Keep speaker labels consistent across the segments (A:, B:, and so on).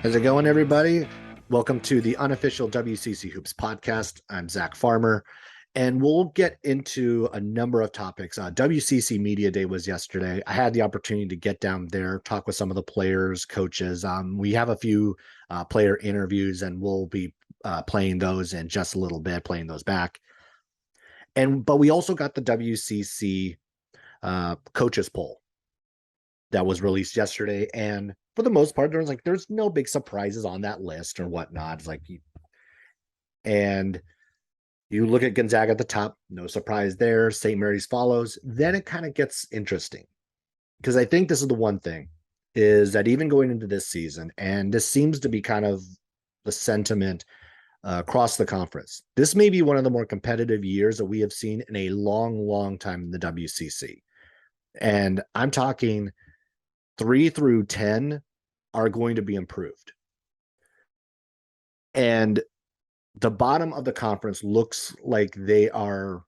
A: How's it going, everybody? Welcome to the Unofficial WCC Hoops podcast. I'm Zach Farmer, and we'll get into a number of topics. WCC Media Day was yesterday. I had the opportunity to get down there, talk with some of the players, coaches. We have a few player interviews, and we'll be playing those in just a little bit, playing those back. But we also got the WCC coaches poll that was released yesterday, and for the most part, there's no big surprises on that list or whatnot. And you look at Gonzaga at the top, no surprise there. St. Mary's follows. Then it kind of gets interesting, because I think this is the one thing, is that even going into this season, and this seems to be kind of the sentiment across the conference, this may be one of the more competitive years that we have seen in a long, long time in the WCC. And I'm talking 3 through 10 are going to be improved. And the bottom of the conference looks like they are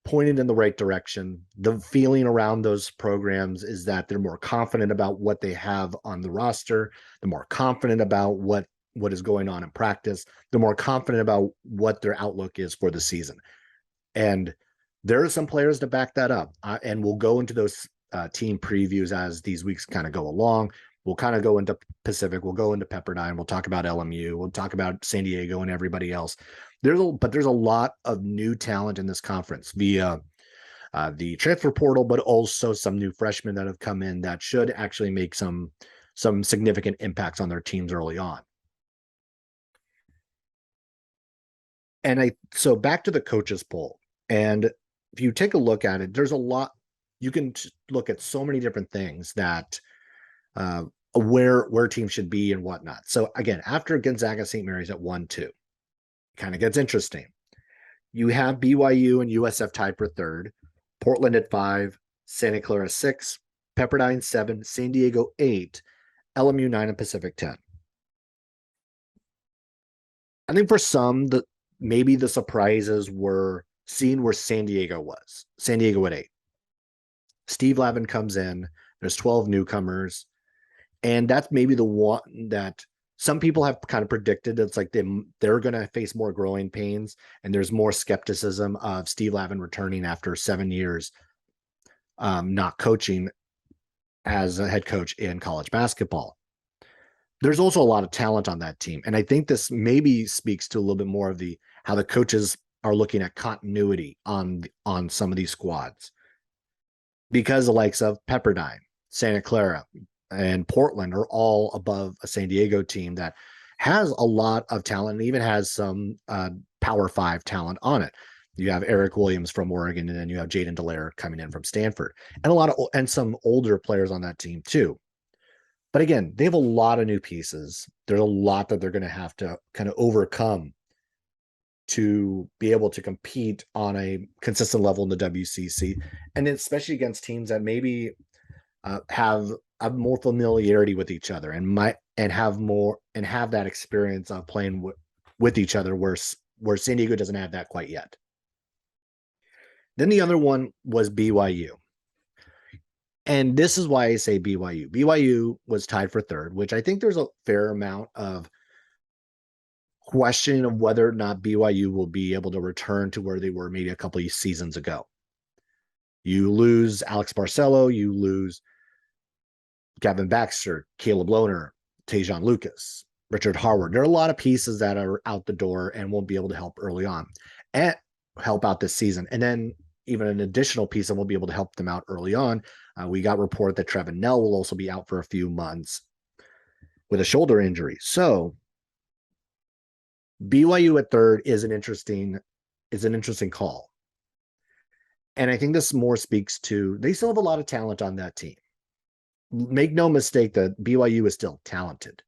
A: pointed in the right direction. The feeling around those programs is that they're more confident about what they have on the roster. They're more confident about what is going on in practice. They're more confident about what their outlook is for the season. And there are some players to back that up. And we'll go into those team previews as these weeks kind of go along. We'll kind of go into Pacific. We'll go into Pepperdine. We'll talk about LMU. We'll talk about San Diego and everybody else. There's a lot of new talent in this conference via the transfer portal, but also some new freshmen that have come in that should actually make some significant impacts on their teams early on. And so back to the coaches poll. And if you take a look at it, there's a lot. You can look at so many different things that where teams should be and whatnot. So again, after Gonzaga, St. Mary's at 1-2, kind of gets interesting. You have BYU and USF tied for third, Portland at 5, Santa Clara 6, Pepperdine 7, San Diego 8, LMU 9, and Pacific 10. I think for some, maybe the surprises were seeing where San Diego was. San Diego at 8. Steve Lavin comes in. There's 12 newcomers. And that's maybe the one that some people have kind of predicted. It's like they're going to face more growing pains, and there's more skepticism of Steve Lavin returning after 7 years not coaching as a head coach in college basketball. There's also a lot of talent on that team. And I think this maybe speaks to a little bit more of how the coaches are looking at continuity on some of these squads, because the likes of Pepperdine, Santa Clara, and Portland are all above a San Diego team that has a lot of talent and even has some Power 5 talent on it. You have Eric Williams from Oregon, and then you have Jaden Dallaire coming in from Stanford, and some older players on that team too. But again, they have a lot of new pieces. There's a lot that they're going to have to kind of overcome to be able to compete on a consistent level in the WCC, and especially against teams that maybe have more familiarity with each other and have that experience of playing with each other, where San Diego doesn't have that quite yet. Then the other one was BYU. And this is why I say BYU. BYU was tied for third, which I think there's a fair amount of questioning of whether or not BYU will be able to return to where they were maybe a couple of seasons ago. You lose Alex Barcelo, you lose Gavin Baxter, Caleb Lohner, Tajon Lucas, Richard Harward. There are a lot of pieces that are out the door and won't be able to help early on and help out this season. And then even an additional piece that will be able to help them out early on. We got report that Trevin Nell will also be out for a few months with a shoulder injury. So BYU at third is an interesting call. And I think this more speaks to, they still have a lot of talent on that team. Make no mistake that BYU is still talented.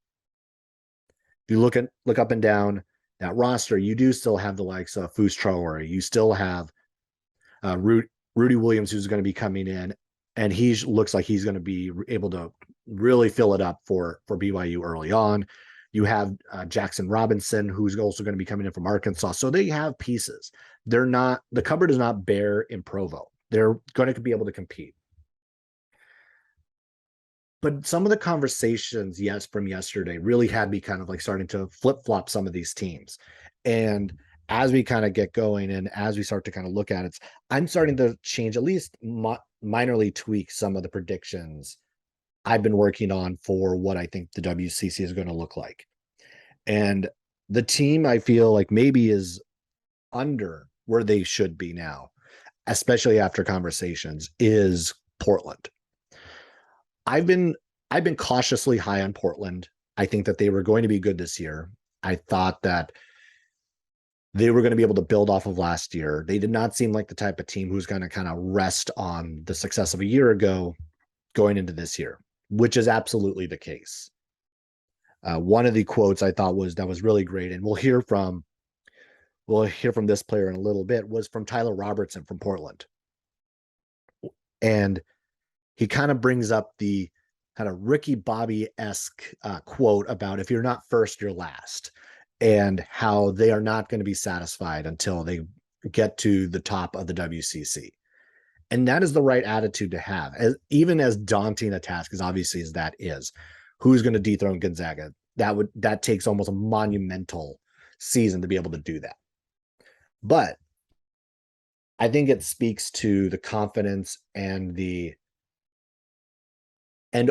A: If you look up and down that roster, you do still have the likes of Foos Traore. You still have Rudy Williams, who's going to be coming in, and he looks like he's going to be able to really fill it up for BYU early on. You have Jackson Robinson, who's also going to be coming in from Arkansas. So they have pieces. The cupboard is not bare in Provo. They're going to be able to compete. But some of the conversations, yes, from yesterday really had me kind of like starting to flip flop some of these teams. And as we kind of get going and as we start to kind of look at it, I'm starting to change, at least minorly tweak some of the predictions I've been working on for what I think the WCC is going to look like. And the team I feel like maybe is under where they should be now, especially after conversations, is Portland. I've been I've been cautiously high on Portland. I think that they were going to be good this year. I thought that they were going to be able to build off of last year. They did not seem like the type of team who's going to kind of rest on the success of a year ago going into this year, which is absolutely the case. One of the quotes I thought was really great, and we'll hear from this player in a little bit, was from Tyler Robertson from Portland. And he kind of brings up the kind of Ricky Bobby-esque quote about if you're not first, you're last, and how they are not going to be satisfied until they get to the top of the WCC. And that is the right attitude to have, even as daunting a task as obviously as that is. Who's going to dethrone Gonzaga? That takes almost a monumental season to be able to do that. But I think it speaks to the confidence and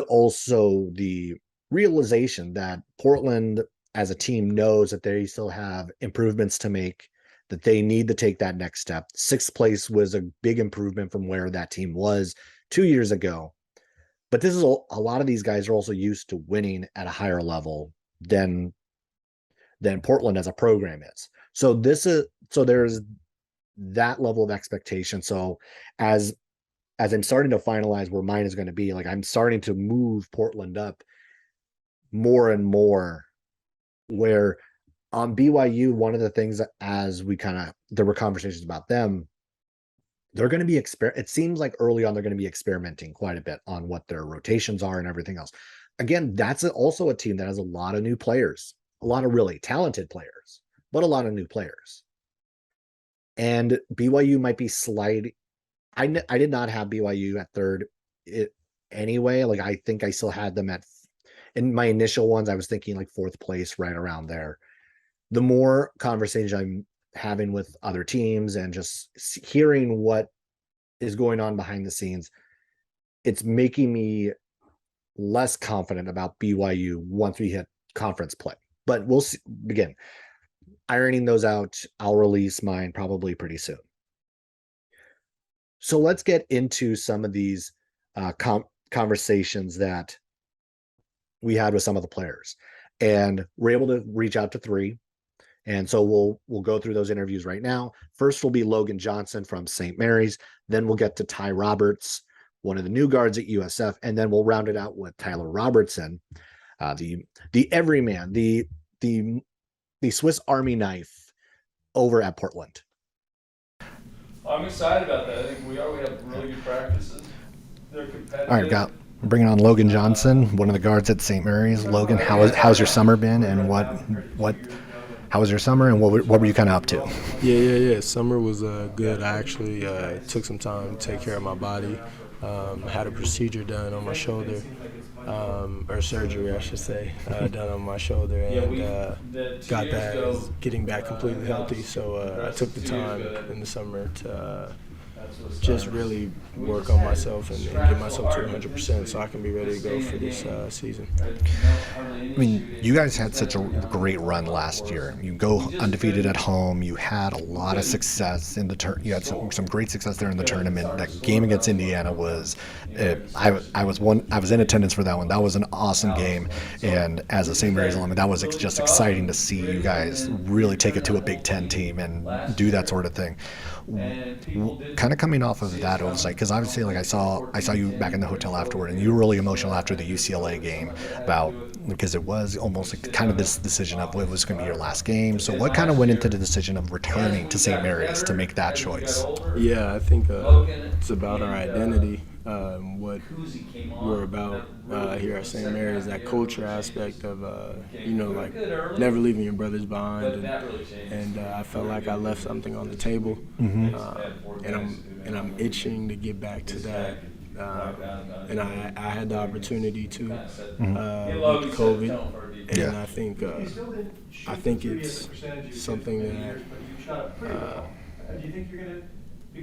A: also the realization that Portland as a team knows that they still have improvements to make, that they need to take that next step. Sixth place was a big improvement from where that team was 2 years ago. But this is a lot of these guys are also used to winning at a higher level than Portland as a program is. So there's that level of expectation. So as I'm starting to finalize where mine is going to be, like I'm starting to move Portland up more and more, where on BYU, one of the things that there were conversations about them, they're going to be it seems like early on they're going to be experimenting quite a bit on what their rotations are and everything else. Again, that's also a team that has a lot of new players, a lot of really talented players, but a lot of new players. And BYU might be sliding. I did not have BYU at third anyway. Like I think I still had them in my initial ones. I was thinking like fourth place, right around there. The more conversation I'm having with other teams and just hearing what is going on behind the scenes, it's making me less confident about BYU once we hit conference play. But we'll see. Again, ironing those out, I'll release mine probably pretty soon. So let's get into some of these conversations that we had with some of the players, and we're able to reach out to 3. And so we'll go through those interviews right now. First will be Logan Johnson from St. Mary's. Then we'll get to Ty Roberts, one of the new guards at USF, and then we'll round it out with Tyler Robertson, the everyman, the Swiss Army knife over at Portland.
B: I'm excited about that. I think we have really good practices. They're competitive.
A: All right, we're bringing on Logan Johnson, one of the guards at St. Mary's. Logan, how's your summer been, and how was your summer, and what were you kind of up to?
C: Yeah. Summer was good. I actually took some time to take care of my body. Had a procedure done on my shoulder, or surgery, I should say, done on my shoulder, and got that getting back completely healthy. So I took the time in the summer to just really work on myself and get myself to 100% so I can be ready to go for this season.
A: I mean, you guys had such a great run last year. You go undefeated at home. You had a lot of success in the you had some great success there in the tournament. That game against Indiana was, I was in attendance for that one. That was an awesome game. And as a St. Mary's alum, that was just exciting to see you guys really take it to a Big Ten team and do that sort of thing. Kind of coming off of that, it was like, because obviously, like I saw you back in the hotel afterward, and you were really emotional after the UCLA game because it was almost like kind of this decision of what was going to be your last game. So what kind of went into the decision of returning to St. Mary's to make that choice?
C: Yeah, I think it's about our identity, what we're about here at St. Mary's, that culture aspect of, like never leaving your brothers behind. And I felt like I left something on the table, and I'm itching to get back to that And I had the opportunity to with COVID, and
A: Yeah.
C: I think it's something that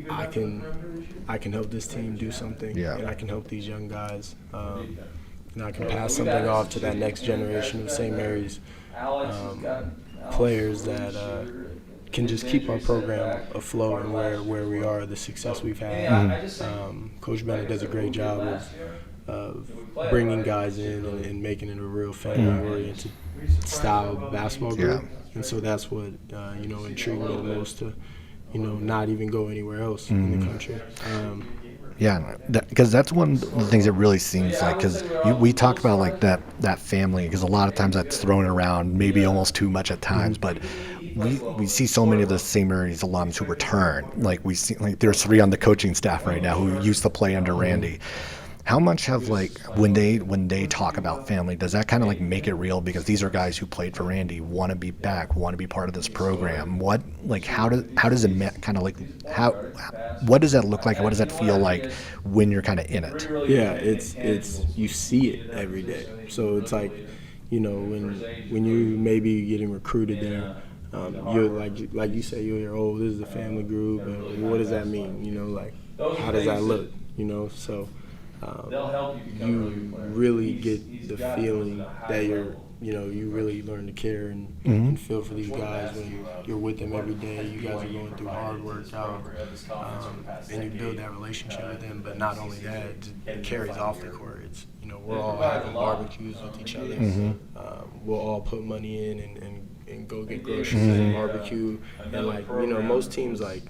C: I can help this team do something,
A: Yeah.
C: and I can help these young guys, and I can pass something off to that next generation of St. Mary's players that can just keep our program afloat and where we are, the success we've had. Coach Bennett does a great job of bringing guys in and making it a real family-oriented style of basketball group.
A: Yeah.
C: And so that's what, intrigued me the most to, not even go anywhere else in the country.
A: Yeah, because that's one of the things that really seems like, because we talk about like that family, because a lot of times that's thrown around, maybe almost too much at times, but we see so many of the St. Mary's alums who return. Like we see, like there's 3 on the coaching staff right now who used to play under Randy. How much have, like, when they talk about family, does that kind of like make it real? Because these are guys who played for Randy, want to be back, want to be part of this program. What, like, how does it kind of like, what does that look like? What does that feel like when you're kind of in it?
C: Yeah, it's you see it every day. So it's like, when you maybe getting recruited there, you're like you say, you're, oh, this is a family group. What does that mean? Like, how does that look? So. You really get the feeling that you really learn to care and feel for these guys when you're with them every day. You guys are going through hard work out, and you build that relationship with them. But not only that, it carries off the court. It's, we're all having barbecues with each other. We'll all put money in and go get groceries and barbecue. And most teams I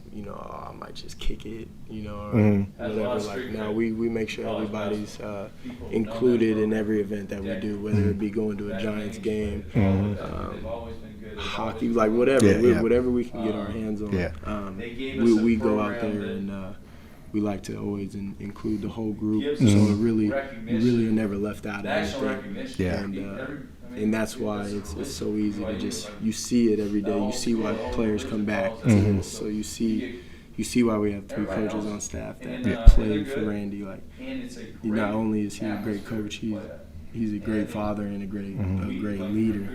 C: might just kick it, or whatever. Like, no, we make sure everybody's included in every event that we do, whether it be going to a Giants game, hockey, like whatever, whatever we can get our hands on. We go out there and we like to always include the whole group, so you really are never left out of anything. And that's why it's so easy to just, you see it every day. You see why players come back to this. So you see why we have 3 coaches on staff that played for Randy. Like, not only is he a great coach, he's a great father and a great leader,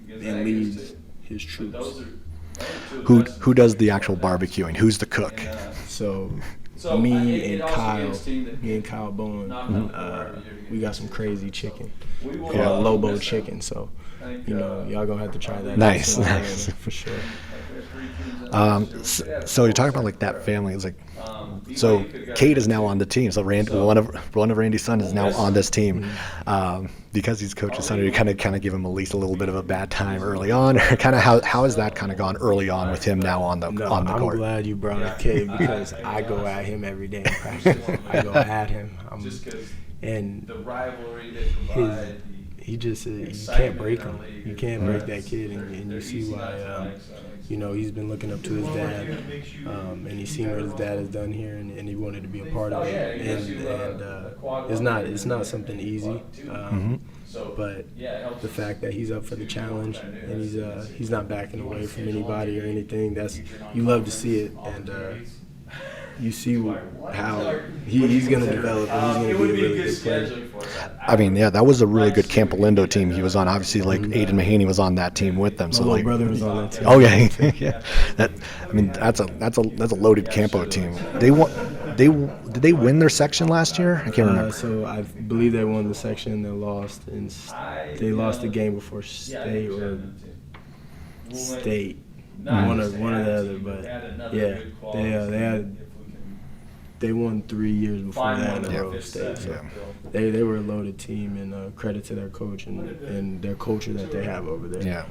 C: and leads his troops.
A: Who does the actual barbecuing? Who's the cook?
C: So me and Kyle Bowen, we got some crazy chicken, Lobo chicken. So, y'all gonna have to try that.
A: Nice.
C: For sure.
A: So you're talking about like that family. It's like, so Kate is now on the team. So one of Randy's sons is now on this team. Because he's coach's son, you kind of give him at least a little bit of a bad time early on, or kind of how has that kind of gone early on with him now on the court?
C: I'm glad you brought up Kate, because I go at him every day in practice. I go at him, and
B: the rivalry they provide.
C: He just you can't break him. You can't break that kid, and you see why. He's been looking up to his dad, and he's seen what his dad has done here, and he wanted to be a part of it. And it's not something easy, but the fact that he's up for the challenge and he's not backing away from anybody or anything, you love to see it, and you see how he's going to develop, and he's going to be a really good player.
A: I mean, yeah, that was a really good Campolindo team he was on. Obviously, like Aiden Mahaney was on that team with them. So,
C: my brother was on that team.
A: Oh yeah, yeah. That's a loaded Campo team. Did they win their section last year? I can't remember.
C: So I believe they won the section. They lost, and they lost the game before state or state. One or the other, but yeah, they won 3 years before that in a row state. So they were a loaded team, and credit to their coach and their culture that they have over there.
A: Yeah.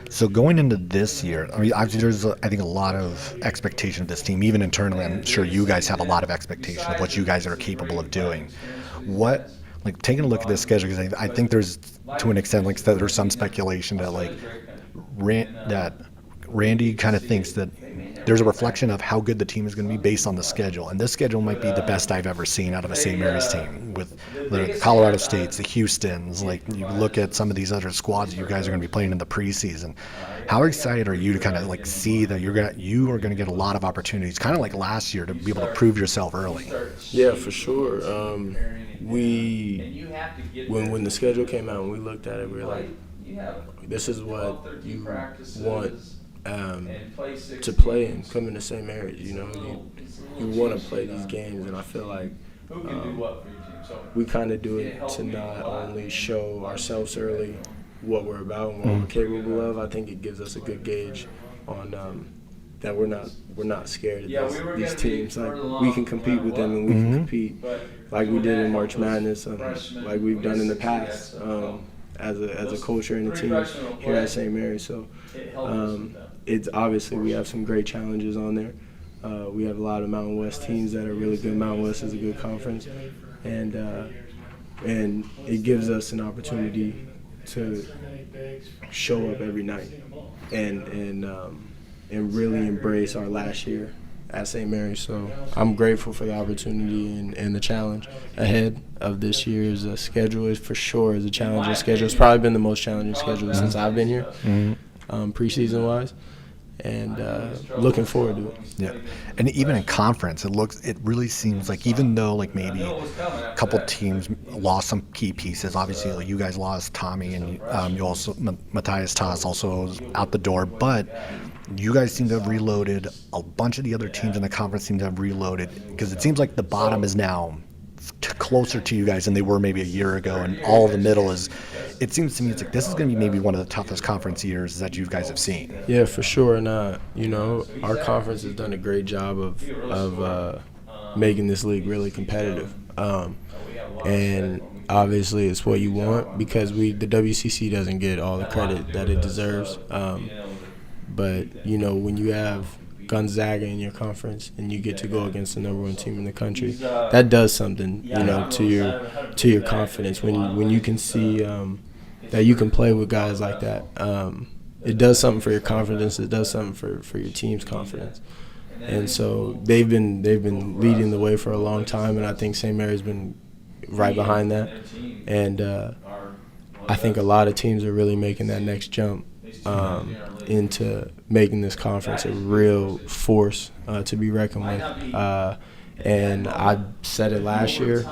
A: So going into this year, I mean, obviously there's, I think, a lot of expectation of this team. Even internally, I'm sure you guys have a lot of expectation of what you guys are capable of doing. What, like, taking a look at this schedule, because I think there's, to an extent, like, there's some speculation that, like, that Randy kind of thinks that there's a reflection of how good the team is going to be based on the schedule. And this schedule might be the best I've ever seen out of a St. Mary's team, with the Colorado States, the Houstons. Like, you look at some of these other squads you guys are going to be playing in the preseason. How excited are you to kind of like see that you are going to get a lot of opportunities, kind of like last year, to be able to prove yourself early?
C: Yeah, for sure. When the schedule came out and we looked at it, we were like, this is what you want to play and come into St. Mary's. You want to play these games, and I feel like we kind of do it to not only show ourselves early what we're about and what we're capable of. I think it gives us a good gauge on that we're not scared of these teams. Like, we can compete with them, and we can compete like we did in March Madness, like we've done in the past as a culture and a team here at St. Mary's. So it's obviously we have some great challenges on there. We have a lot of Mountain West teams that are really good. Mountain West is a good conference, and it gives us an opportunity to show up every night and really embrace our last year at St. Mary's. So I'm grateful for the opportunity and the challenge ahead of this year's schedule. Is for sure is a challenging schedule. It's probably been the most challenging schedule since I've been here, preseason wise. And looking forward to it.
A: Yeah, and even in conference, it really seems like, even though like maybe a couple teams lost some key pieces. Obviously, like, you guys lost Tommy, and you also Matthias Tass also was out the door. But you guys seem to have reloaded. A bunch of the other teams in the conference seem to have reloaded, because it seems like the bottom is now closer to you guys than they were maybe a year ago, and all the middle is. It seems to me it's like this is going to be maybe one of the toughest conference years that you guys have seen.
C: Yeah, for sure. And our conference has done a great job of making this league really competitive. And obviously, it's what you want, because the WCC doesn't get all the credit that it deserves. But when you have Gonzaga in your conference and you get to go against the number one team in the country, that does something, to your confidence. When you can see that you can play with guys like that, it does something for your confidence. It does something for your team's confidence. And so they've been leading the way for a long time, and I think St. Mary's been right behind that. And I think a lot of teams are really making that next jump into making this conference a real force to be reckoned with. And I said it last year.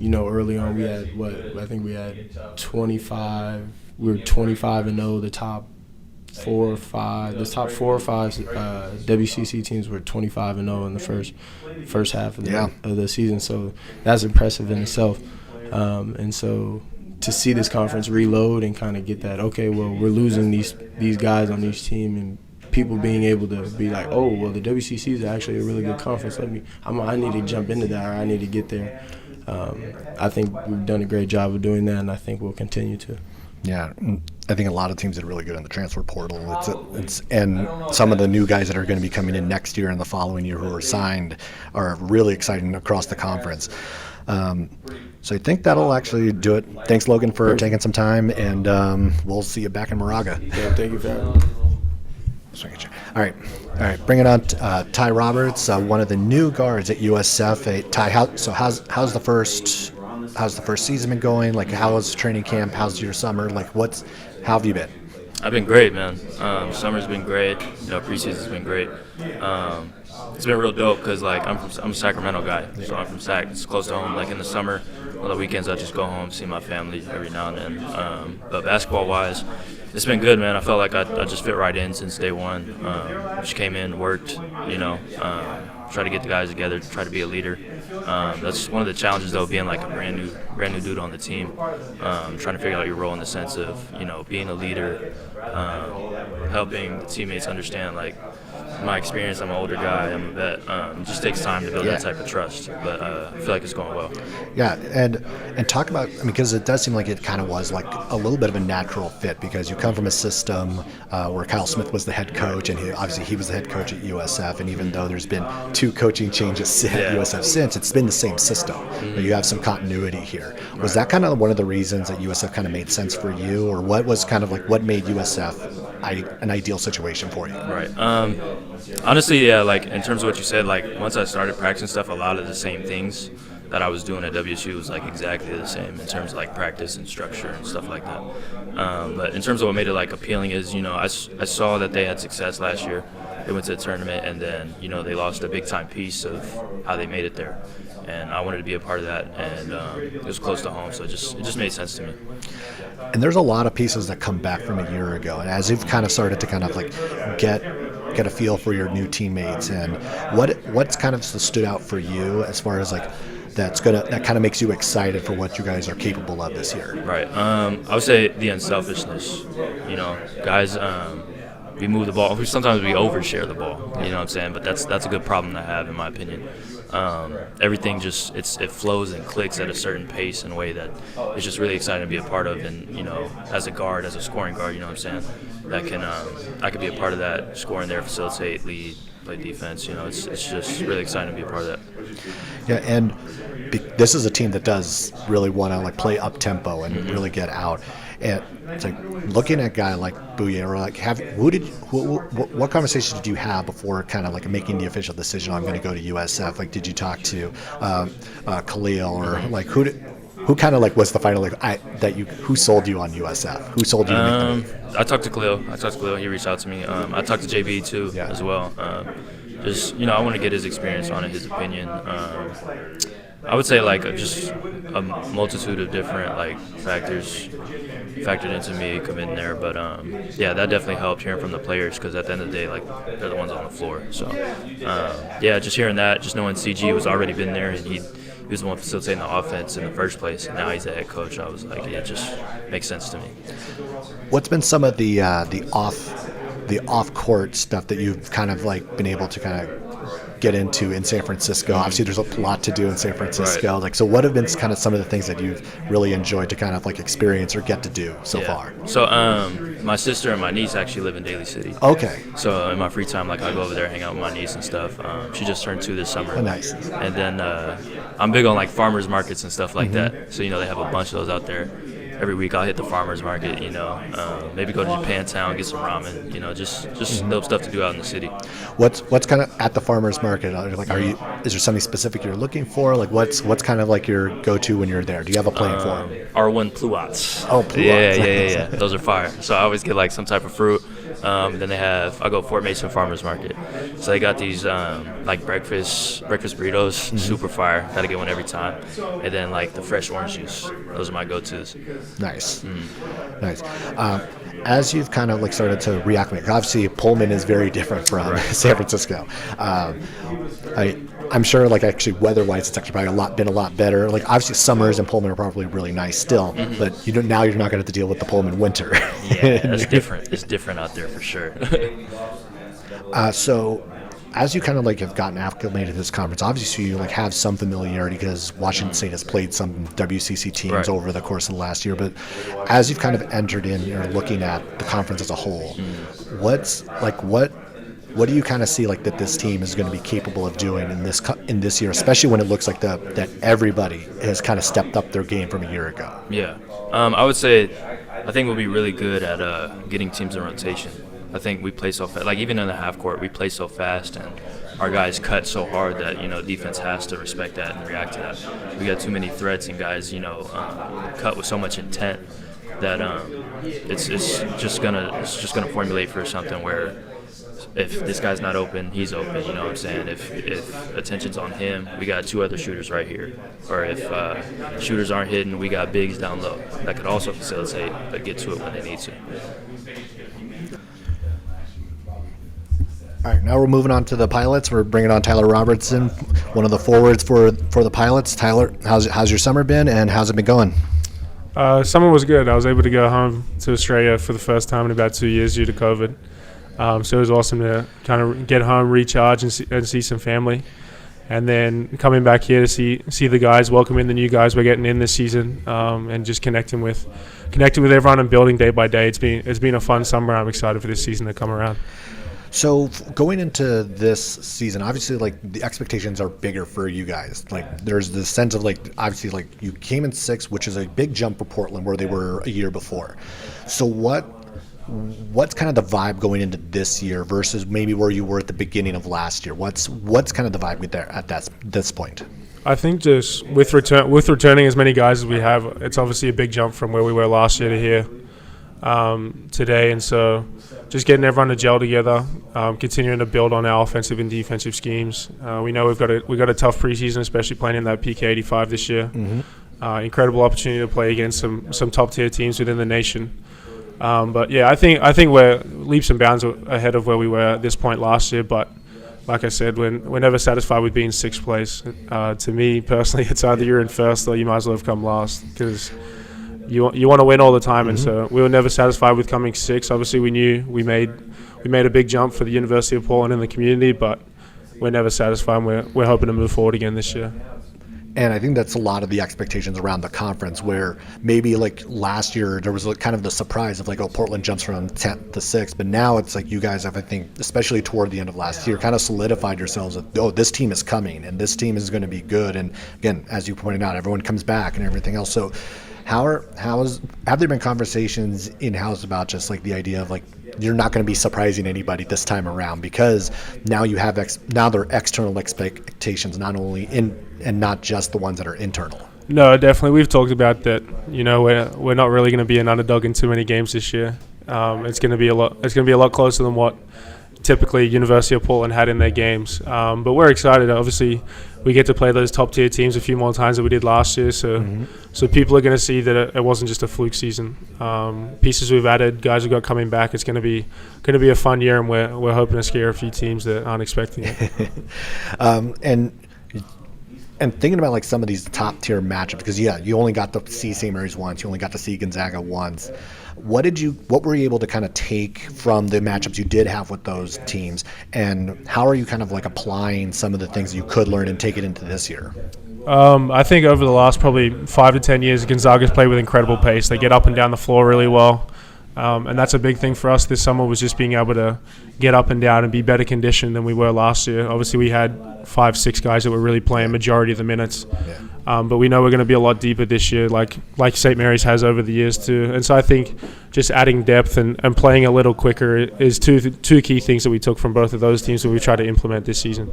C: Early on we had we had 25. We were 25-0. The top 4 or 5. The top 4 or 5 WCC teams were 25-0 in the first half of the season. So that's impressive in itself. And so to see this conference reload and kind of get that, okay, well, we're losing these guys on each team, and people being able to be like, oh, well, the WCC is actually a really good conference. I need to jump into that, or I need to get there. I think we've done a great job of doing that, and I think we'll continue to.
A: Yeah, I think a lot of teams did really good in the transfer portal. And some of the new guys that are going to be coming in next year and the following year who are signed are really exciting across the conference. So I think that'll actually do it. Thanks, Logan, for taking some time, and we'll see you back in Moraga.
C: Yeah, thank you for having me.
A: All right. Bring it on. Ty Roberts, one of the new guards at USF. Hey, Ty, how's the first season been going? Like, how was training camp? How's your summer? Like, how have you been?
D: I've been great, man. Summer's been great. Preseason's been great. It's been real dope because, like, I'm a Sacramento guy, so I'm from Sac. It's close to home. Like, in the summer, on the weekends, I just go home, see my family every now and then. But basketball-wise, it's been good, man. I felt like I just fit right in since day one. Just came in, worked, try to get the guys together, try to be a leader. That's one of the challenges, though, being like a brand new dude on the team. Trying to figure out your role in the sense of, being a leader, helping the teammates understand, like, my experience. I'm an older guy. I'm a vet. It just takes time to build that type of trust, but I feel like it's going well.
A: Yeah, and talk about, because it does seem like it kind of was like a little bit of a natural fit, because you come from a system where Kyle Smith was the head coach, and he was the head coach at USF, and even though there's been 2 coaching changes at USF since, it's been the same system. But you have some continuity here. Was that kind of one of the reasons that USF kind of made sense for you, or what was kind of like what made USF an ideal situation for you?
D: Right. Honestly, yeah, like in terms of what you said, like once I started practicing stuff, a lot of the same things that I was doing at WSU was like exactly the same in terms of like practice and structure and stuff like that. But in terms of what made it like appealing is, I saw that they had success last year. They went to the tournament, and then they lost a big time piece of how they made it there, and I wanted to be a part of that, and it was close to home, so it just made sense to me.
A: And there's a lot of pieces that come back from a year ago, and as you've kind of started to kind of like get a feel for your new teammates, and what's kind of stood out for you as far as like that kind of makes you excited for what you guys are capable of this year?
D: Right. I would say the unselfishness. Guys. We move the ball. Sometimes we overshare the ball. You know what I'm saying? But that's a good problem to have, in my opinion. Everything just it flows and clicks at a certain pace in a way that it's just really exciting to be a part of. And as a guard, as a scoring guard, you know what I'm saying? That can I could be a part of that, scoring there, facilitate, lead, play defense. It's just really exciting to be a part of that.
A: Yeah, and this is a team that does really want to like play up tempo and really get out. And it's like looking at a guy like Bouye, or like what conversation did you have before kind of like making the official decision? I'm going to go to USF. Like, did you talk to Khalil, or like who kind of like was the final who sold you on USF? Who sold you to make the move?
D: I talked to Khalil. He reached out to me. I talked to JB too as well. I want to get his experience on it, his opinion. I would say like just a multitude of different like factors factored into me committing there, but that definitely helped hearing from the players, because at the end of the day, like, they're the ones on the floor. So just hearing that, just knowing CG was already been there, and he was the one facilitating the offense in the first place, and now he's the head coach. I was like, it just makes sense to me.
A: What's been some of the off court stuff that you've kind of like been able to kind of get into in San Francisco? Obviously there's a lot to do in San Francisco.
D: Right.
A: Like, so what have been kind of some of the things that you've really enjoyed to kind of like experience or get to do so far?
D: So my sister and my niece actually live in Daly City.
A: Okay.
D: So in my free time, like, I go over there, hang out with my niece and stuff. She just turned 2 this summer.
A: Oh, nice.
D: And then I'm big on like farmers markets and stuff like that. So they have a bunch of those out there. Every week I'll hit the farmers market, maybe go to Japantown, get some ramen, just dope stuff to do out in the city.
A: What's kind of at the farmers market? Like, is there something specific you're looking for? Like, what's kind of like your go-to when you're there? Do you have a plan for them?
D: R1 pluots.
A: Oh, pluots.
D: Yeah. Those are fire. So I always get like some type of fruit. Then I go Fort Mason Farmers Market. So they got these like breakfast burritos, super fire. Got to get one every time. And then like the fresh orange juice. Those are my go-tos.
A: Nice. Nice. As you've kind of like started to reacclimate, obviously Pullman is very different from San Francisco. I'm sure, like, actually weather-wise, it's actually probably been a lot better. Like, obviously summers in Pullman are probably really nice still, but now you're not going to have to deal with the Pullman winter.
D: Yeah, that's different. It's different out there for sure.
A: So, as you kind of like have gotten acclimated to this conference, obviously you like have some familiarity because Washington State has played some WCC teams over the course of the last year. But as you've kind of entered in, you're looking at the conference as a whole. What do you kind of see like that this team is going to be capable of doing in this year, especially when it looks like that everybody has kind of stepped up their game from a year ago?
D: Yeah, I would say I think we'll be really good at getting teams in rotation. I think we play so fast. Like, even in the half court, we play so fast, and our guys cut so hard that defense has to respect that and react to that. We got too many threats, and guys cut with so much intent that it's just gonna formulate for something where if this guy's not open, he's open. You know what I'm saying? If attention's on him, we got 2 other shooters right here. Or if shooters aren't hitting, we got bigs down low that could also facilitate but get to it when they need to.
A: All right, now we're moving on to the Pilots. We're bringing on Tyler Robertson, one of the forwards for the Pilots. Tyler, how's your summer been, and how's it been going?
E: Summer was good. I was able to go home to Australia for the first time in about 2 years due to COVID. So it was awesome to kind of get home, recharge, and see some family. And then coming back here to see the guys, welcoming the new guys we're getting in this season, and just connecting with everyone and building day by day. It's been a fun summer. I'm excited for this season to come around.
A: So going into this season, obviously, like, the expectations are bigger for you guys. Like, there's the sense of, like, obviously, like, you came in 6th, which is a big jump for Portland where they were a year before. So what what's kind of the vibe going into this year versus maybe where you were at the beginning of last year? What's kind of the vibe with there at this point?
E: I think just with returning as many guys as we have, it's obviously a big jump from where we were last year to here today, and so just getting everyone to gel together, continuing to build on our offensive and defensive schemes. We know we've got a tough preseason, especially playing in that PK 85 this year. Mm-hmm. Incredible opportunity to play against some top tier teams within the nation. But yeah, I think we're leaps and bounds ahead of where we were at this point last year. But like I said, we're never satisfied with being sixth place. To me personally, it's either you're in first or you might as well have come last, because you want to win all the time. Mm-hmm. And so we were never satisfied with coming sixth. Obviously, we knew we made a big jump for the University of Portland in the community, but we're never satisfied. We're hoping to move forward again this year.
A: And I think that's a lot of the expectations around the conference, where maybe like last year there was kind of the surprise of like, oh, Portland jumps from 10th to 6th. But now it's like you guys have, I think, especially toward the end of last year, kind of solidified yourselves that, oh, this team is coming and this team is going to be good. And again, as you pointed out, everyone comes back and everything else. So have there been conversations in-house about just like the idea of like, you're not going to be surprising anybody this time around, because now you have now there are external expectations, not only and not just the ones that are internal.
E: No, definitely. We've talked about that. You know, we're not really going to be an underdog in too many games this year. It's going to be a lot closer than what typically University of Portland had in their games. But we're excited. Obviously, we get to play those top tier teams a few more times than we did last year. So people are going to see that it wasn't just a fluke season. Pieces we've added, guys we've got coming back. It's going to be a fun year, and we're hoping to scare a few teams that aren't expecting it.
A: And thinking about like some of these top tier matchups, because you only got to see St. Mary's once, you only got to see Gonzaga once. What were you able to kind of take from the matchups you did have with those teams, and how are you kind of like applying some of the things you could learn and take it into this year?
E: I think over the last probably 5 to 10 years, Gonzaga's played with incredible pace. They get up and down the floor really well. And that's a big thing for us this summer, was just being able to get up and down and be better conditioned than we were last year. Obviously, we had 5-6 guys that were really playing majority of the minutes. Yeah. But we know we're going to be a lot deeper this year, like St. Mary's has over the years too. And so I think just adding depth and playing a little quicker is two key things that we took from both of those teams that we try to implement this season.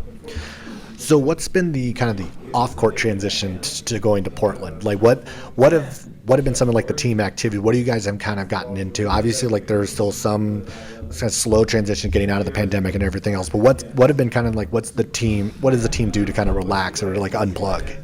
A: So what's been the kind of the off-court transition to going to Portland? Like what have been some of like the team activity? What do you guys have kind of gotten into? Obviously, like there's still some kind of slow transition getting out of the pandemic and everything else. But what have been kind of like what does the team do to kind of relax or to like unplug?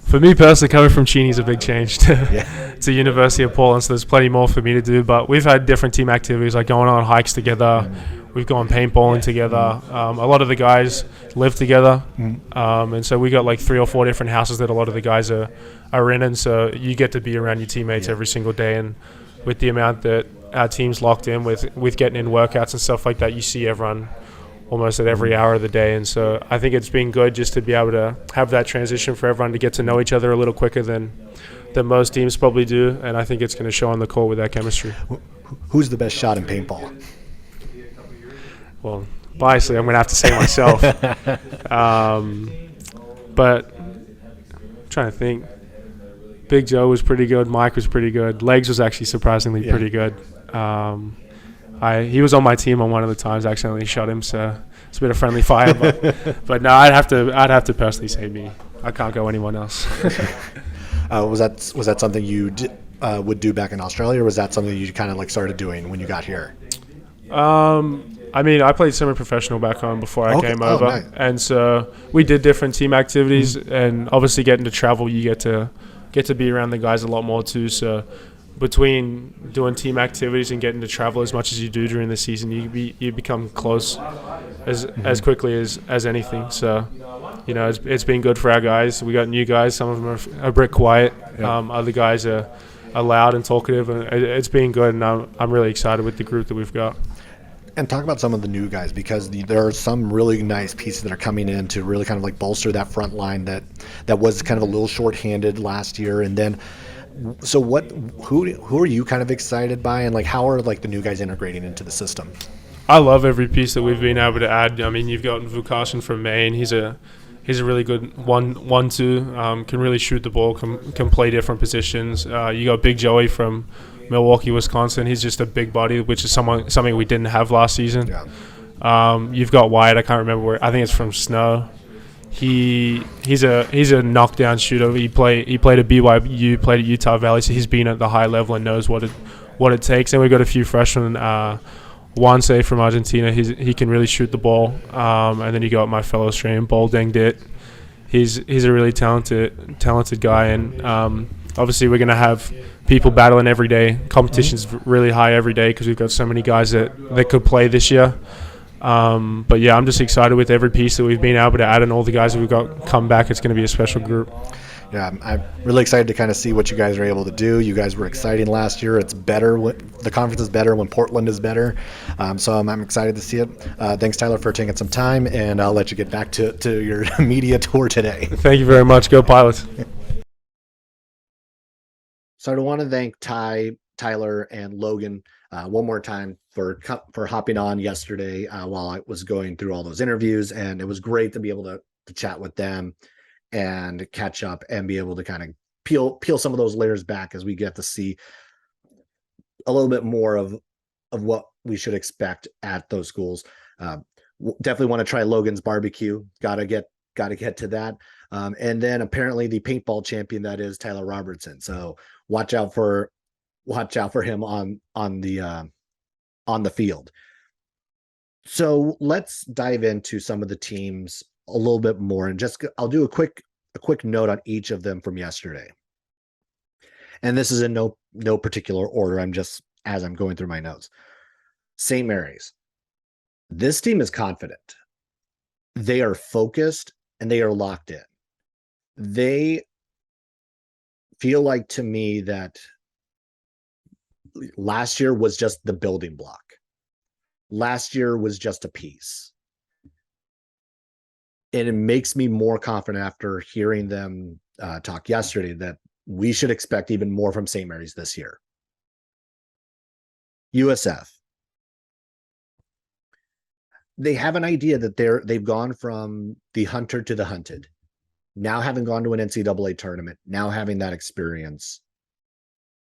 E: For me personally, coming from Cheney is a big change to University of Portland, so there's plenty more for me to do. But we've had different team activities, like going on hikes together. We've gone paintballing together. A lot of the guys live together, and so we got like 3 or 4 different houses that a lot of the guys are in, and so you get to be around your teammates every single day. And with the amount that our team's locked in with getting in workouts and stuff like that, you see everyone almost at every hour of the day. And so I think it's been good just to be able to have that transition for everyone to get to know each other a little quicker than most teams probably do, and I think it's going to show on the court with that chemistry.
A: Who's the best shot in paintball?
E: Well, biasly, I'm going to have to say myself. But I'm trying to think. Big Joe was pretty good. Mike was pretty good. Legs was actually surprisingly pretty good. He was on my team on one of the times. I accidentally shot him, so it's a bit of friendly fire. But no, I'd have to personally say me. I can't go anyone else.
A: Was that something you would do back in Australia, or was that something you kind of like started doing when you got here?
E: I mean, I played semi-professional back home before I came over,
A: nice.
E: And so we did different team activities, and obviously getting to travel, you get to be around the guys a lot more too. So between doing team activities and getting to travel as much as you do during the season, you become close as quickly as anything. So, you know, it's been good for our guys. We got new guys. Some of them are a bit quiet. Other guys are loud and talkative, and it's been good. And I'm really excited with the group that we've got.
A: And talk about some of the new guys, because there are some really nice pieces that are coming in to really kind of like bolster that front line that was kind of a little shorthanded last year. And then, so who are you kind of excited by, and like how are like the new guys integrating into the system?
E: I love every piece that we've been able to add. I mean, you've got Vukashin from Maine. He's a He's a really good one-two. Can really shoot the ball. Can play different positions. You got Big Joey from Milwaukee, Wisconsin. He's just a big body, which is something we didn't have last season.
A: Yeah.
E: You've got Wyatt. I can't remember where. I think it's from Snow. He's a knockdown shooter. He played at BYU, played at Utah Valley, so he's been at the high level and knows what it takes. And we've got a few freshmen. Juanse from Argentina, he can really shoot the ball. And then you got my fellow Australian, Bol Deng Dit. He's a really talented guy, and obviously we're going to have people battling every day. Competition's really high every day because we've got so many guys that could play this year. But yeah, I'm just excited with every piece that we've been able to add and all the guys that we've got come back. It's going to be a special group.
A: Yeah, I'm really excited to kind of see what you guys are able to do. You guys were exciting last year. It's better. The conference is better when Portland is better. So I'm excited to see it. Thanks, Tyler, for taking some time, and I'll let you get back to your media tour today.
E: Thank you very much. Go Pilots.
A: So I want to thank Tyler, and Logan one more time for hopping on yesterday while I was going through all those interviews, and it was great to be able to chat with them and catch up and be able to kind of peel some of those layers back as we get to see a little bit more of what we should expect at those schools. Definitely want to try Logan's barbecue. Gotta get to that. And then apparently the paintball champion that is Tyler Robertson. So watch out for him on the field. So let's dive into some of the teams a little bit more, and I'll do a quick note on each of them from yesterday. And this is in no particular order. I'm just as I'm going through my notes. St. Mary's. This team is confident. They are focused and they are locked in. They feel like to me that last year was just the building block. Last year was just a piece. And it makes me more confident after hearing them talk yesterday that we should expect even more from St. Mary's this year. USF. They have an idea that they've gone from the hunter to the hunted. Now having gone to an NCAA tournament, now having that experience,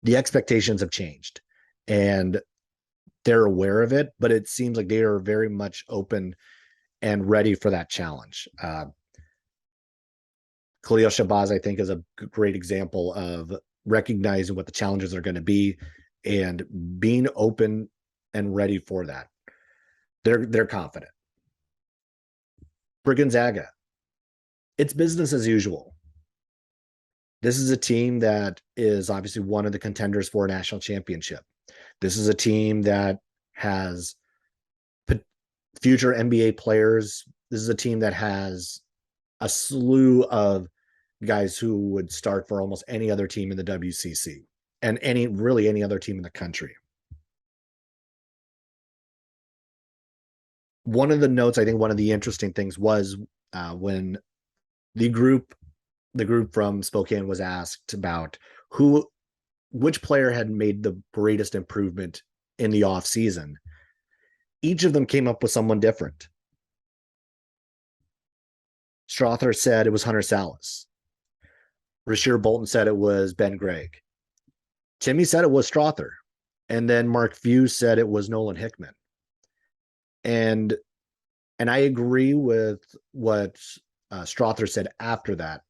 A: the expectations have changed. And they're aware of it, but it seems like they are very much open and ready for that challenge. Khalil Shabazz, I think, is a great example of recognizing what the challenges are going to be and being open and ready for that. They're confident. For Gonzaga, it's business as usual. This is a team that is obviously one of the contenders for a national championship. This is a team that has future NBA players. This is a team that has a slew of guys who would start for almost any other team in the WCC and any other team in the country. One of the notes, I think one of the interesting things was when the group from Spokane was asked about which player had made the greatest improvement in the off season. Each of them came up with someone different. Strother said it was Hunter Salas. Rasheer Bolton said it was Ben Gregg. Timmy said it was Strother. And then Mark Few said it was Nolan Hickman. And I agree with what Strother said after that,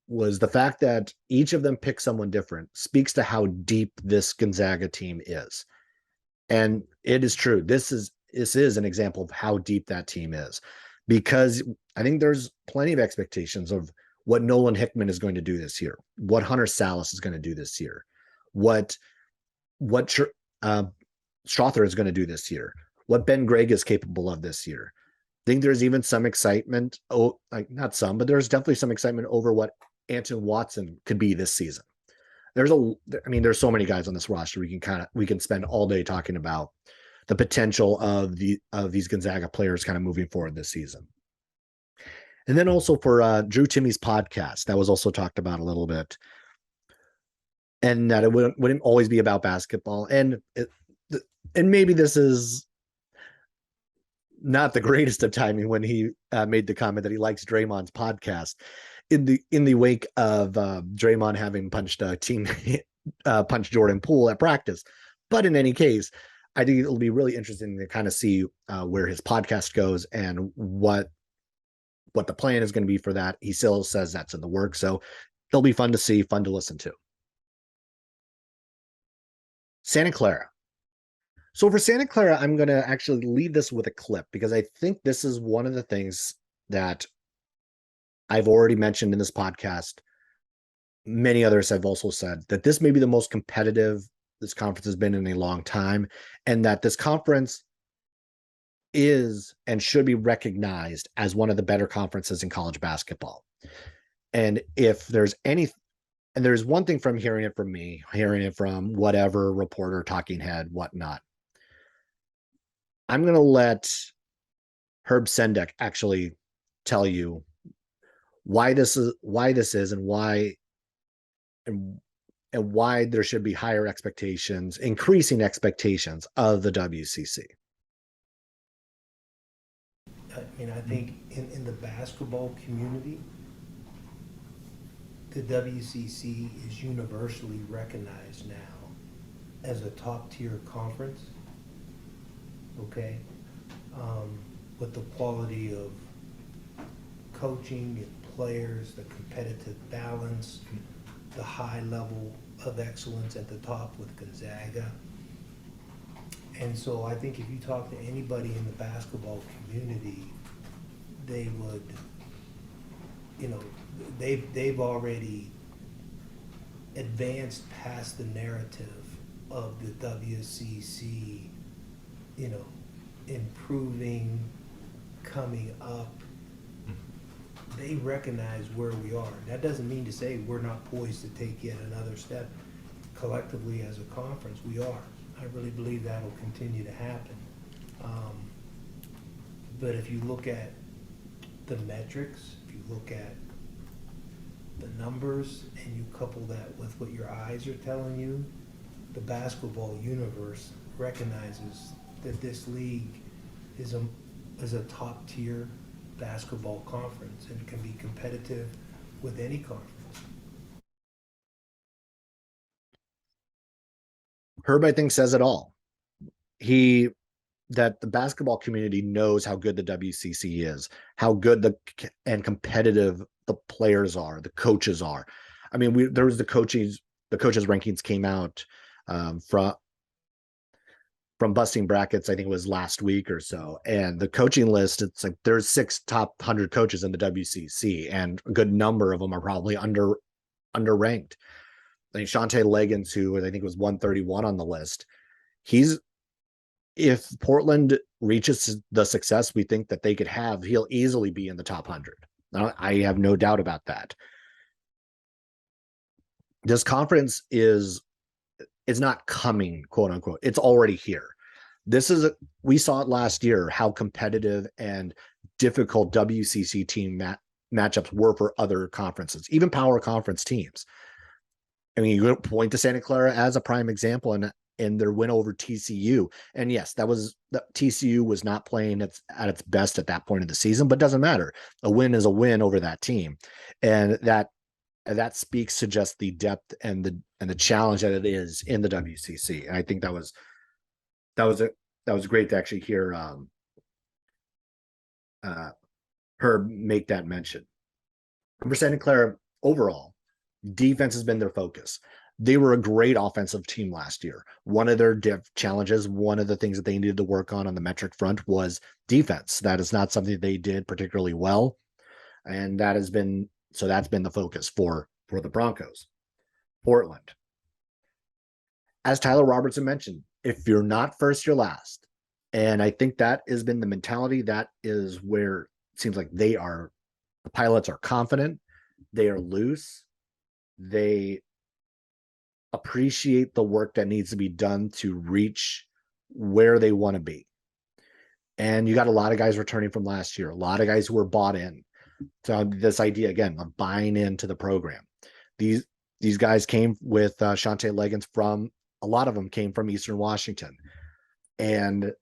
A: was the fact that each of them picked someone different speaks to how deep this Gonzaga team is. And it is true. This is an example of how deep that team is, because I think there's plenty of expectations of what Nolan Hickman is going to do this year, what Hunter Salas is going to do this year, what Strother is going to do this year, what Ben Gregg is capable of this year. I think there's even some excitement, not some, but there's definitely some excitement over what Anton Watson could be this season. There's so many guys on this roster we can spend all day talking about the potential of these Gonzaga players kind of moving forward this season. And then also for Drew Timmy's podcast, that was also talked about a little bit, and that it wouldn't always be about basketball. And maybe this is not the greatest of timing when he made the comment that he likes Draymond's podcast in the wake of Draymond having punched a teammate, punched Jordan Poole at practice. But in any case, I think it'll be really interesting to kind of see where his podcast goes and what the plan is going to be for that. He still says that's in the works, so it'll be fun to see, fun to listen to. Santa Clara. So for Santa Clara, I'm going to actually leave this with a clip because I think this is one of the things that I've already mentioned in this podcast. Many others have also said that this may be the most competitive this conference has been in a long time, and that this conference is and should be recognized as one of the better conferences in college basketball. And if there's any, and there's one thing from hearing it from me, hearing it from whatever reporter, talking head, whatnot, I'm going to let Herb Sendek actually tell you why this is and why there should be higher expectations, increasing expectations of the WCC.
F: I mean, I think in the basketball community, the WCC is universally recognized now as a top-tier conference, okay? With the quality of coaching and players, the competitive balance, the high level of excellence at the top with Gonzaga. And so I think if you talk to anybody in the basketball community, they would, you know, they've already advanced past the narrative of the WCC, you know, improving, coming up. They recognize where we are. That doesn't mean to say we're not poised to take yet another step collectively as a conference. We are. I really believe that will continue to happen. But if you look at the metrics, if you look at the numbers, and you couple that with what your eyes are telling you, the basketball universe recognizes that this league is a top tier basketball conference and can be competitive with any conference.
A: Herb, I think, says it all. That the basketball community knows how good the WCC is, how good and competitive the players are, the coaches are. I mean, there was the coaches rankings came out from Busting Brackets, I think it was last week or so. And the coaching list, it's like there's 6 top 100 coaches in the WCC, and a good number of them are probably underranked. I think Shante Leggins, who I think was 131 on the list, if Portland reaches the success we think that they could have, he'll easily be in the top 100. I have no doubt about that. This conference is not coming, quote unquote. It's already here. We saw it last year, how competitive and difficult WCC team matchups were for other conferences, even power conference teams. I mean, you point to Santa Clara as a prime example in their win over TCU. And yes, TCU was not playing at its best at that point of the season, but doesn't matter. A win is a win over that team. And that speaks to just the depth and the challenge that it is in the WCC. And I think that was great to actually hear Herb make that mention. For Santa Clara overall, defense has been their focus. They were a great offensive team last year. One of their challenges, one of the things that they needed to work on the metric front was defense. That is not something they did particularly well. And that's been the focus for the Broncos. Portland. As Tyler Robertson mentioned, if you're not first, you're last. And I think that has been the mentality. That is where it seems like the pilots are confident. They are loose. They appreciate the work that needs to be done to reach where they want to be. And you got a lot of guys returning from last year, a lot of guys who were bought in to this idea, again, of buying into the program. These guys came with Shante Leggins a lot of them came from Eastern Washington. And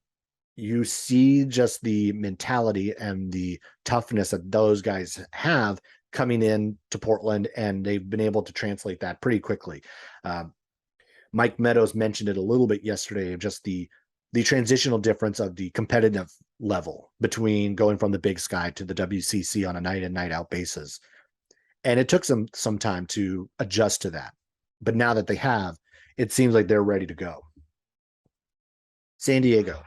A: you see just the mentality and the toughness that those guys have coming in to Portland, and they've been able to translate that pretty quickly. Mike Meadows mentioned it a little bit yesterday, of just the transitional difference of the competitive level between going from the Big Sky to the WCC on a night in, night out basis. And it took some time to adjust to that. But now that they have, it seems like they're ready to go. San Diego,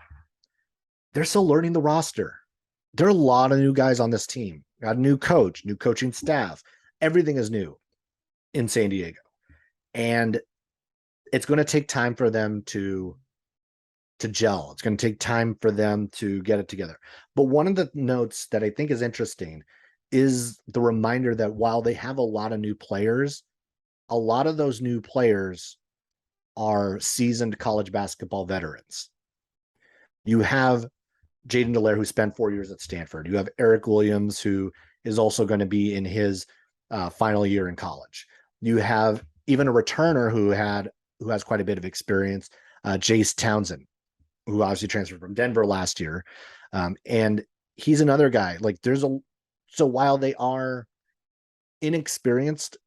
A: they're still learning the roster. There are a lot of new guys on this team. Got a new coach, new coaching staff. Everything is new in San Diego. And it's going to take time for them to gel. It's going to take time for them to get it together. But one of the notes that I think is interesting is the reminder that while they have a lot of new players, a lot of those new players are seasoned college basketball veterans. You have Jaden Dallaire, who spent 4 years at Stanford. You have Eric Williams, who is also going to be in his final year in college. You have even a returner who has quite a bit of experience, Jace Townsend, who obviously transferred from Denver last year. And he's another guy. Like so while they are inexperienced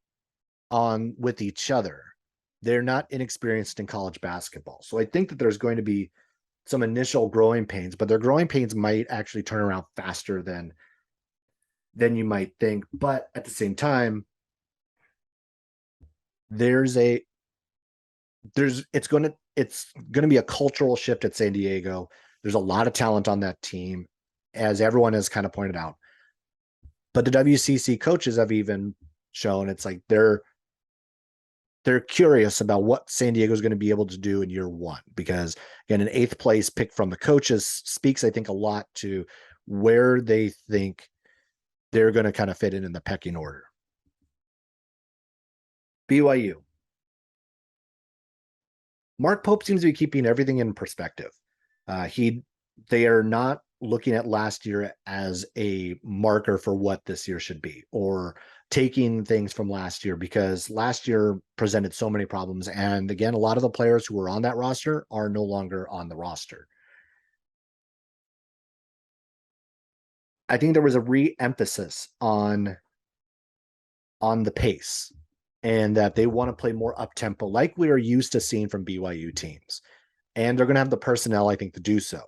A: with each other, they're not inexperienced in college basketball. So I think that there's going to be some initial growing pains, but their growing pains might actually turn around faster than you might think. But at the same time, it's going to be a cultural shift at San Diego. There's a lot of talent on that team, as everyone has kind of pointed out. But the WCC coaches have even shown it's like they're curious about what San Diego is going to be able to do in year one, because again, an 8th place pick from the coaches speaks, I think, a lot to where they think they're going to kind of fit in the pecking order. BYU. Mark Pope seems to be keeping everything in perspective. They are not looking at last year as a marker for what this year should be, or taking things from last year, because last year presented so many problems. And again, a lot of the players who were on that roster are no longer on the roster. I think there was a re-emphasis on the pace, and that they want to play more up-tempo like we are used to seeing from BYU teams. And they're going to have the personnel, I think, to do so.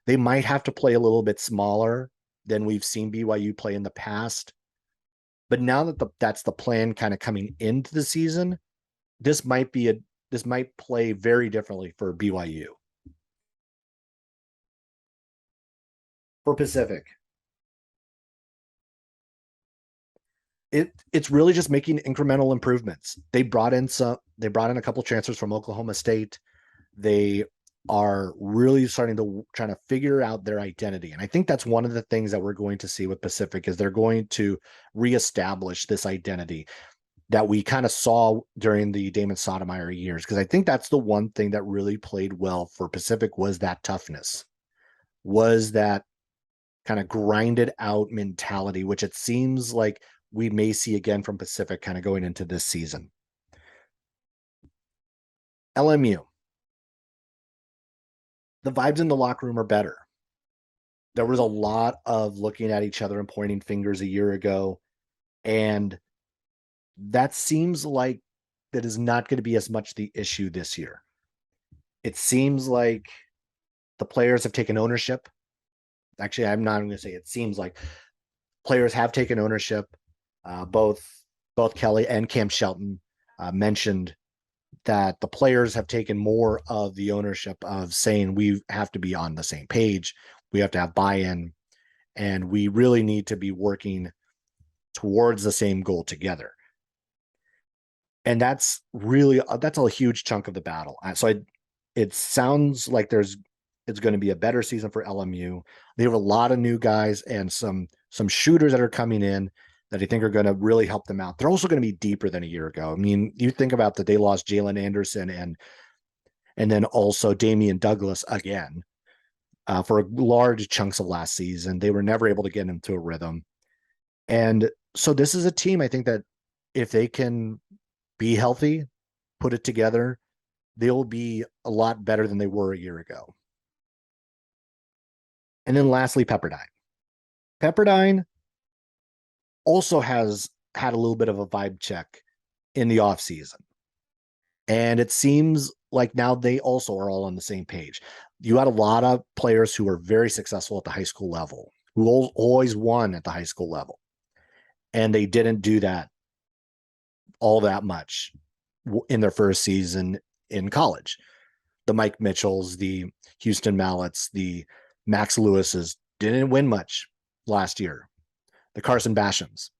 A: They might have to play a little bit smaller than we've seen BYU play in the past. But now that that's the plan kind of coming into the season, this might play very differently for BYU. For Pacific, it's really just making incremental improvements. They brought in a couple transfers from Oklahoma State. They are really starting to try to figure out their identity. And I think that's one of the things that we're going to see with Pacific, is they're going to reestablish this identity that we kind of saw during the Damon Sotomayor years. Because I think that's the one thing that really played well for Pacific, was that toughness, was that kind of grinded out mentality, which it seems like we may see again from Pacific kind of going into this season. LMU. The vibes in the locker room are better. There was a lot of looking at each other and pointing fingers a year ago. And that seems like that is not going to be as much the issue this year. It seems like the players have taken ownership. Actually, I'm not going to say it seems like. Players have taken ownership. Both Kelly and Cam Shelton mentioned that the players have taken more of the ownership of saying we have to be on the same page. We have to have buy-in, and we really need to be working towards the same goal together. And that's a huge chunk of the battle. So it sounds like it's going to be a better season for LMU. They have a lot of new guys and some shooters that are coming in that I think are going to really help them out. They're also going to be deeper than a year ago. I mean, you think about that they lost Jalen Anderson and then also Damian Douglas again for large chunks of last season. They were never able to get into a rhythm. And so this is a team, I think, that if they can be healthy, put it together, they'll be a lot better than they were a year ago. And then lastly, Pepperdine. Pepperdine also has had a little bit of a vibe check in the offseason. And it seems like now they also are all on the same page. You had a lot of players who were very successful at the high school level, who always won at the high school level. And they didn't do that all that much in their first season in college. The Mike Mitchells, the Houston Mallets, the Max Lewises didn't win much last year. The Carson Bashams.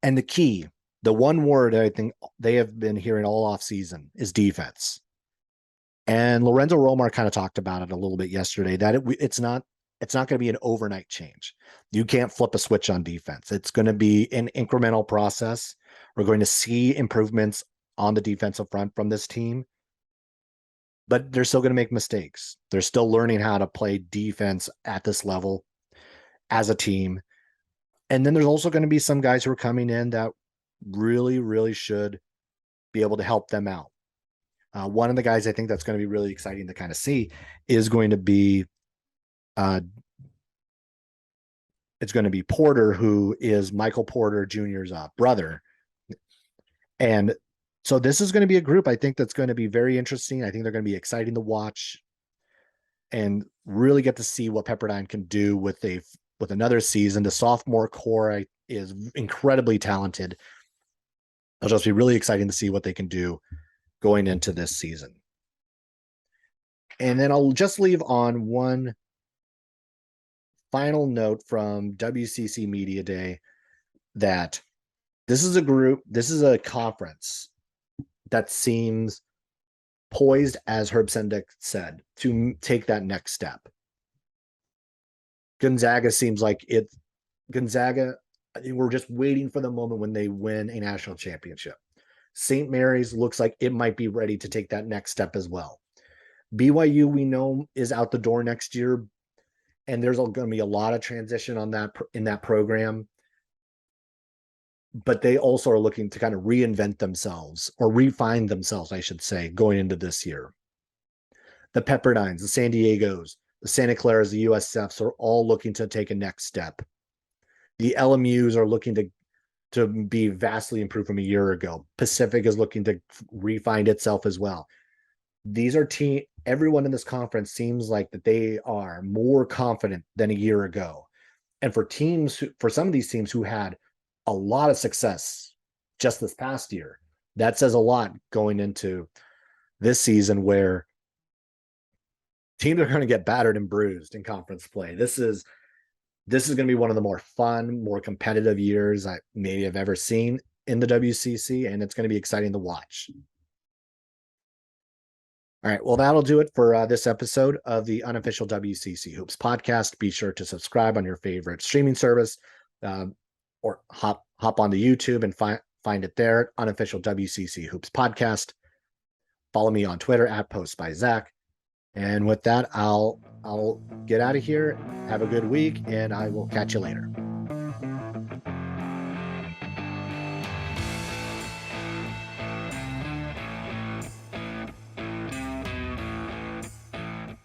A: And the key, the one word I think they have been hearing all off season is defense. And Lorenzo Romar kind of talked about it a little bit yesterday, that it's not going to be an overnight change. You can't flip a switch on defense. It's going to be an incremental process. We're going to see improvements on the defensive front from this team, but they're still going to make mistakes. They're still learning how to play defense at this level as a team. And then there's also going to be some guys who are coming in that really, really should be able to help them out. One of the guys I think that's going to be really exciting to kind of see is going to be it's going to be Porter, who is Michael Porter Jr.'s brother. And so this is going to be a group I think that's going to be very interesting. I think they're going to be exciting to watch and really get to see what Pepperdine can do with another season. The sophomore core is incredibly talented. It'll just be really exciting to see what they can do going into this season. And then I'll just leave on one final note from WCC Media Day that this is a conference that seems poised, as Herb Sendek said, to take that next step. Gonzaga seems like Gonzaga, we're just waiting for the moment when they win a national championship. St. Mary's looks like it might be ready to take that next step as well. BYU, we know, is out the door next year, and there's going to be a lot of transition in that program. But they also are looking to kind of reinvent themselves, or refine themselves, I should say, going into this year. The Pepperdines, the San Diegos, the Santa Claras, the USFs are all looking to take a next step. The LMUs are looking to be vastly improved from a year ago. Pacific is looking to refine itself as well. These are everyone in this conference seems like that they are more confident than a year ago. And for some of these teams who had a lot of success just this past year, that says a lot going into this season, where teams are going to get battered and bruised in conference play. This is going to be one of the more fun, more competitive years I maybe have ever seen in the WCC, and it's going to be exciting to watch. All right, well, that'll do it for this episode of the Unofficial WCC Hoops podcast. Be sure to subscribe on your favorite streaming service, or hop onto YouTube and find it there, Unofficial WCC Hoops podcast. Follow me on Twitter @postbyzach. And with that, I'll get out of here. Have a good week, and I will catch you later.